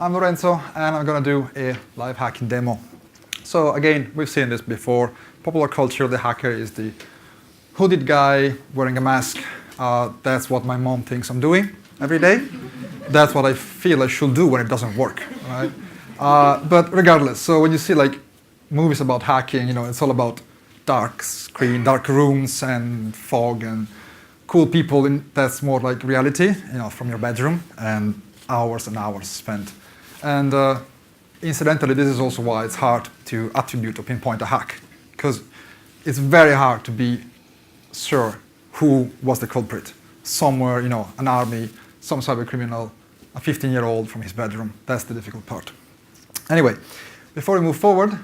I'm Lorenzo, and I'm going to do a live hacking demo. So again, we've seen this before. Popular culture, the hacker is the hooded guy wearing a mask. That's what my mom thinks I'm doing every day. That's what I feel I should do when it doesn't work. Right? But regardless, so when you see like movies about hacking, it's all about dark screen, dark rooms, and fog and cool people. That's more like reality, from your bedroom, and hours spent. And incidentally, this is also why it's hard to attribute or pinpoint a hack, because it's very hard to be sure who was the culprit. Somewhere, an army, some cyber criminal, a 15-year-old from his bedroom. That's the difficult part. Anyway, before we move forward,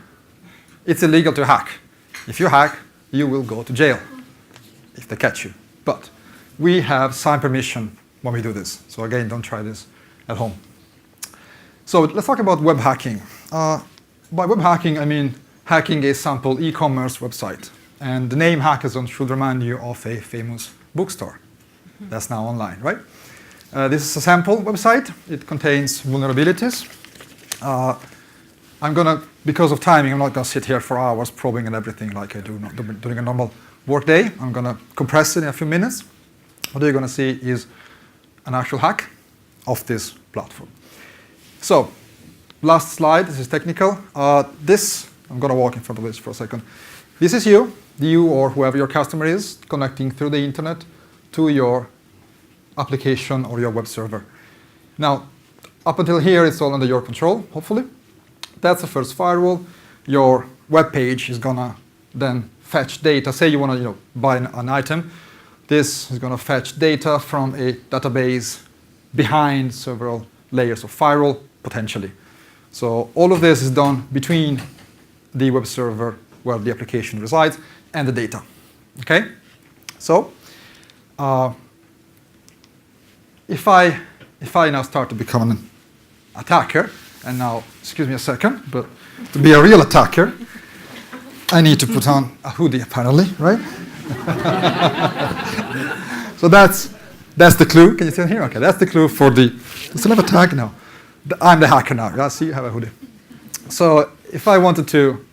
it's illegal to hack. If you hack, you will go to jail if they catch you. But we have signed permission when we do this. So again, don't try this at home. So let's talk about web hacking. By web hacking, I mean hacking a sample e-commerce website. And the name Hackathon should remind you of a famous bookstore that's now online, right? This is a sample website. It contains vulnerabilities. Because of timing, I'm not going to sit here for hours probing and everything like I do during a normal work day. I'm going to compress it in a few minutes. What you're going to see is an actual hack of this platform. So, last slide, this is technical. I'm going to walk in front of this for a second. This is you or whoever your customer is, connecting through the internet to your application or your web server. Now, up until here, it's all under your control, hopefully. That's the first firewall. Your web page is going to then fetch data. Say you want to buy an item. This is going to fetch data from a database behind several layers of firewall, potentially. So all of this is done between the web server where the application resides and the data. Okay? So if I now start to become an attacker, and now, excuse me a second, but to be a real attacker, I need to put on a hoodie, apparently, right? So that's the clue. Can you see it here? Okay, that's the clue for the. Does it have a tag? No. I'm the hacker now. Yeah, see, you have a hoodie. So if I wanted to,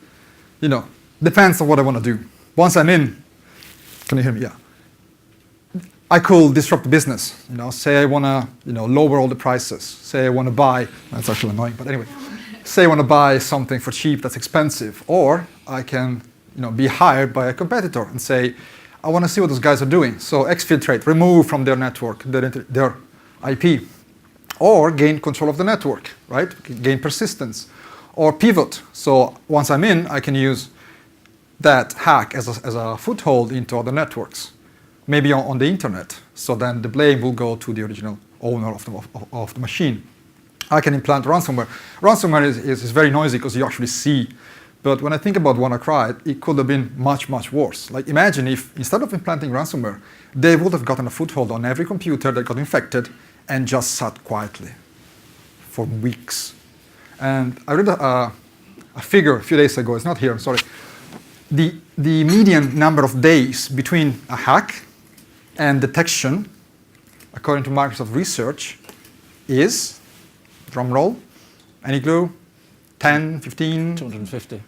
depends on what I want to do. Once I'm in, can you hear me? Yeah. I could disrupt the business. Say I want to, lower all the prices. Say I want to buy. That's actually annoying, but anyway. Say I want to buy something for cheap that's expensive, or I can, be hired by a competitor and say, I want to see what those guys are doing. So exfiltrate, remove from their network their IP, or gain control of the network, right? Gain persistence, or pivot. So once I'm in, I can use that hack as a foothold into other networks, maybe on the internet. So then the blame will go to the original owner of the machine. I can implant ransomware. Ransomware is very noisy because you actually see. But when I think about WannaCry, it could have been much, much worse. Like imagine if instead of implanting ransomware, they would have gotten a foothold on every computer that got infected and just sat quietly for weeks. And I read a figure a few days ago. It's not here, I'm sorry. The median number of days between a hack and detection, according to Microsoft research, is, drum roll, any clue? 10, 15? 250.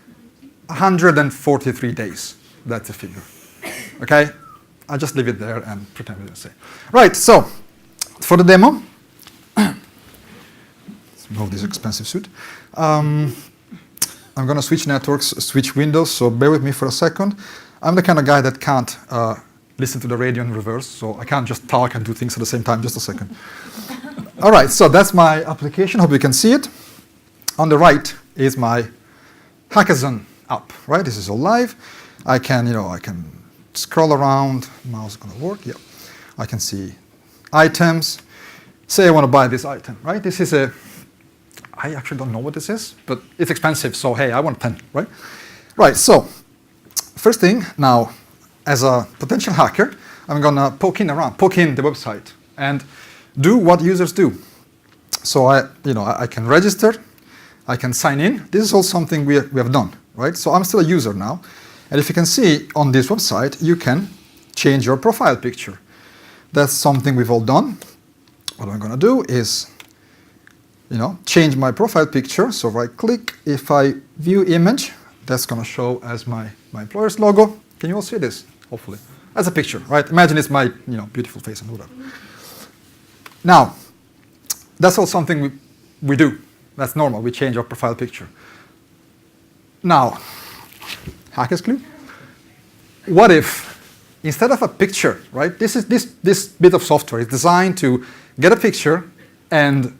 143 days. That's the figure. Okay? I'll just leave it there and pretend we didn't say. Right, so for the demo, let's move this expensive suit. I'm going to switch networks, switch windows, so bear with me for a second. I'm the kind of guy that can't listen to the radio in reverse, so I can't just talk and do things at the same time. Just a second. All right, so that's my application. Hope you can see it. On the right is my Hackathon app, right? This is all live. I can scroll around. Mouse is going to work. Yeah. I can see items. Say I want to buy this item, right? This is I actually don't know what this is, but it's expensive, so hey, I want a pen, right? Right, so first thing now, as a potential hacker, I'm going to poke in the website and do what users do. So I can register, I can sign in. This is all something we have done, right? So I'm still a user now. And if you can see on this website, you can change your profile picture. That's something we've all done. What I'm going to do is change my profile picture. So right click, if I view image, that's going to show as my employer's logo. Can you all see this? Hopefully. As a picture, right? Imagine it's my beautiful face and whatever. Now, that's all something we do. That's normal. We change our profile picture. Now, hacker's clue. What if instead of a picture, right? This bit of software is designed to get a picture and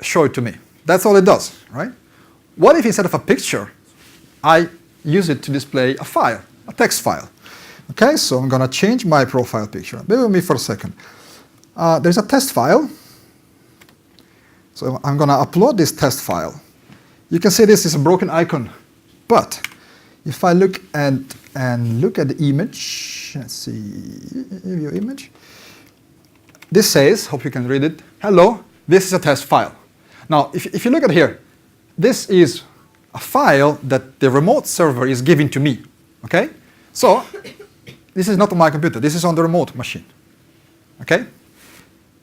show it to me. That's all it does, right? What if instead of a picture, I use it to display a file, a text file? Okay, so I'm going to change my profile picture. Bear with me for a second. There's a test file. So I'm going to upload this test file. You can see this is a broken icon. But if I look at the image, let's see, view image. This says, hope you can read it, hello, this is a test file. Now, if you look at here, this is a file that the remote server is giving to me, okay? So, this is not on my computer, this is on the remote machine, okay?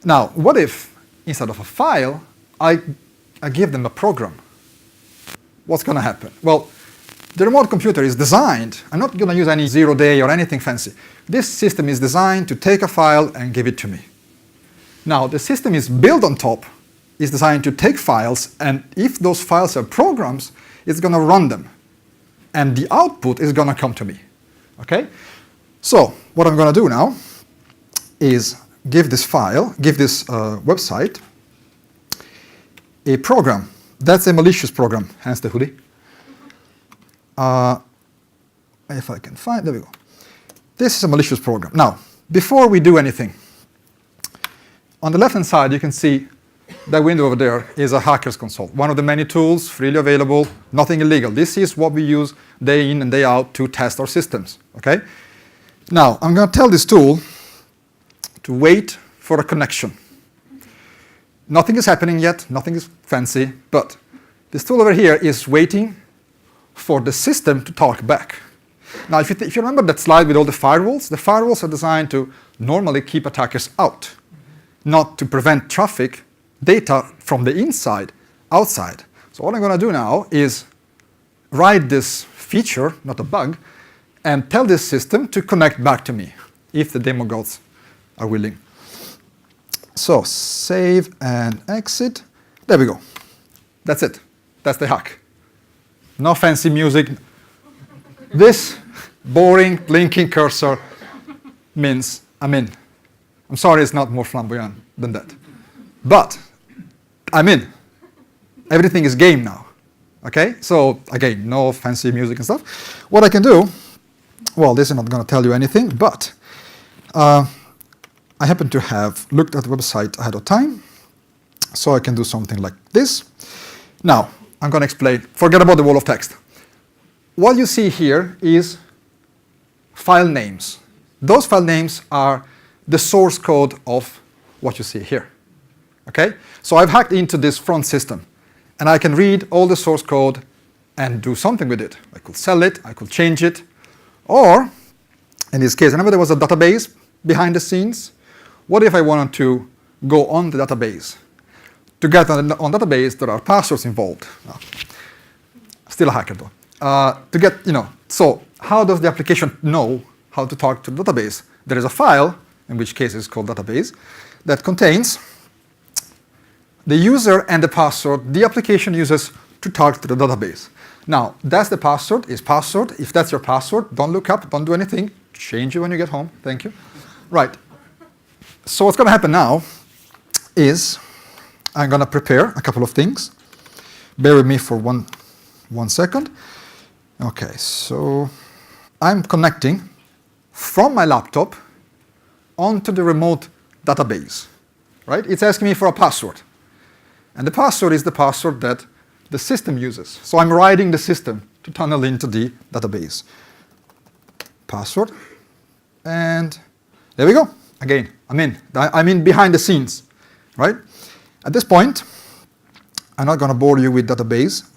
Now, what if, instead of a file, I give them a program? What's going to happen? Well, the remote computer is designed, I'm not going to use any 0-day or anything fancy. This system is designed to take a file and give it to me. Now, the system is built on top, is designed to take files, and if those files are programs, it's going to run them. And the output is going to come to me. Okay? So, what I'm going to do now is give this website a program. That's a malicious program, hence the hoodie. If I can find, there we go. This is a malicious program. Now, before we do anything, on the left-hand side, you can see that window over there is a hacker's console. One of the many tools, freely available, nothing illegal. This is what we use day in and day out to test our systems. Okay? Now, I'm going to tell this tool to wait for a connection. Nothing is happening yet, nothing is fancy, but this tool over here is waiting for the system to talk back. Now, if you remember that slide with all the firewalls are designed to normally keep attackers out, not to prevent traffic, data from the inside, outside. So what I'm going to do now is write this feature, not a bug, and tell this system to connect back to me, if the demo gods are willing. So, save and exit. There we go. That's it. That's the hack. No fancy music. This boring blinking cursor means I'm in. I'm sorry it's not more flamboyant than that. But I'm in. Everything is game now. Okay? So, again, no fancy music and stuff. What I can do, well, this is not going to tell you anything, but I happen to have looked at the website ahead of time, so I can do something like this. Now, I'm going to explain. Forget about the wall of text. What you see here is file names. Those file names are the source code of what you see here. Okay? So I've hacked into this front system, and I can read all the source code and do something with it. I could sell it, I could change it, or, in this case, remember there was a database behind the scenes? What if I wanted to go on the database? To get on database, there are passwords involved. Still a hacker though. To get, so how does the application know how to talk to the database? There is a file, in which case it's called database, that contains the user and the password the application uses to talk to the database. Now, that's the password, is password. If that's your password, don't look up, don't do anything. Change it when you get home. Thank you. Right. So what's going to happen now is I'm going to prepare a couple of things. Bear with me for one second. Okay, so I'm connecting from my laptop onto the remote database. Right? It's asking me for a password. And the password is the password that the system uses. So I'm writing the system to tunnel into the database. Password. And there we go. Again, I'm in. I'm in behind the scenes. Right? At this point, I'm not going to bore you with database,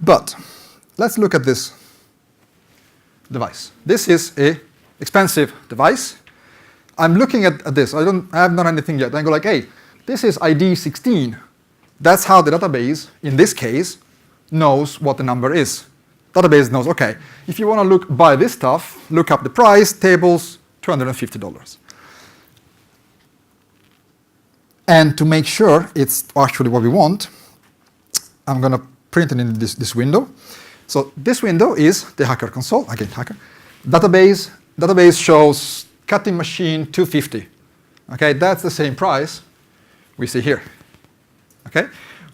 but let's look at this device. This is an expensive device. I'm looking at this. I haven't done anything yet. I go like, hey, this is ID 16. That's how the database, in this case, knows what the number is. Database knows, okay, if you want to buy this stuff, look up the price, tables, $250. And to make sure it's actually what we want, I'm going to print it in this window. So this window is the Hacker console, again, Hacker. Database shows cutting machine 250. Okay, that's the same price we see here. Okay,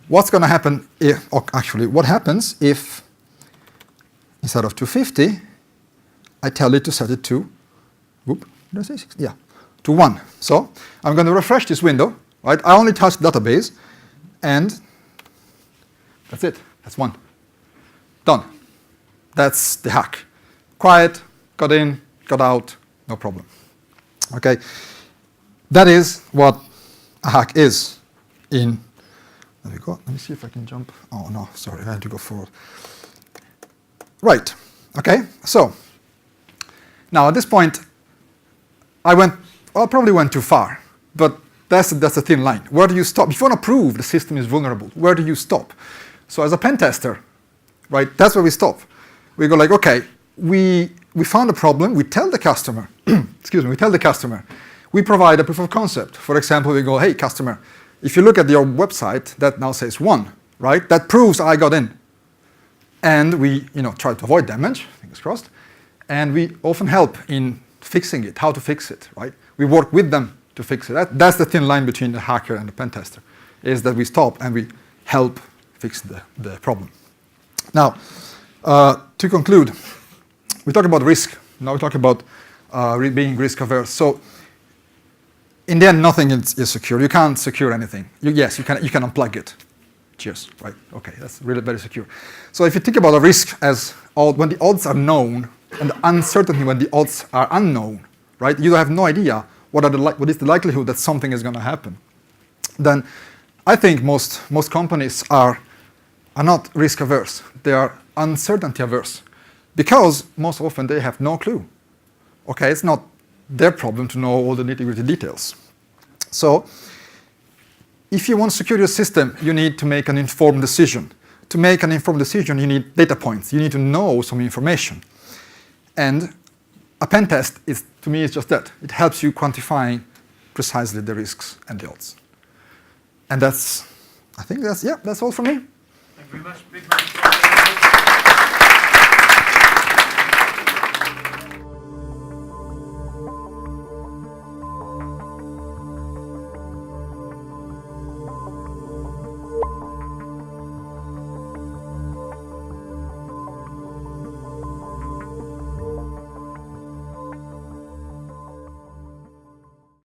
what's going to happen if, or actually, what happens if instead of 250, I tell it to set it to, whoop, did I say 6? Yeah, to 1. So I'm going to refresh this window, right? I only touch the database, and that's it. That's 1. Done. That's the hack. Quiet, got in, got out, no problem. Okay, that is what a hack is in. There we go. Let me see if I can jump. Oh no, sorry, I had to go forward. Right. Okay. So now at this point, I probably went too far, but that's a thin line. Where do you stop? If you want to prove the system is vulnerable, where do you stop? So as a pen tester, right, that's where we stop. We go like, okay, we found a problem. We tell the customer, excuse me, we tell the customer, we provide a proof of concept. For example, we go, hey, customer, if you look at your website, that now says 1, right? That proves I got in. And we, try to avoid damage, fingers crossed. And we often help in fixing it, how to fix it, right? We work with them to fix it. That's the thin line between the hacker and the pen tester, is that we stop and we help fix the problem. Now, to conclude, we talk about risk. Now we talk about being risk averse. So in the end, nothing is secure. You can't secure anything. Yes, you can unplug it. Cheers, right? Okay, that's really very secure. So if you think about a risk as when the odds are known and the uncertainty when the odds are unknown, right? You have no idea what is the likelihood that something is going to happen. Then I think most companies are not risk averse. They are uncertainty averse because most often they have no clue. Okay, it's not their problem to know all the nitty-gritty details. So if you want to secure your system, you need to make an informed decision. To make an informed decision, you need data points. You need to know some information. And a pen test, to me, is just that. It helps you quantify precisely the risks and the odds. And I think that's all from me. Thank you very much. Big round.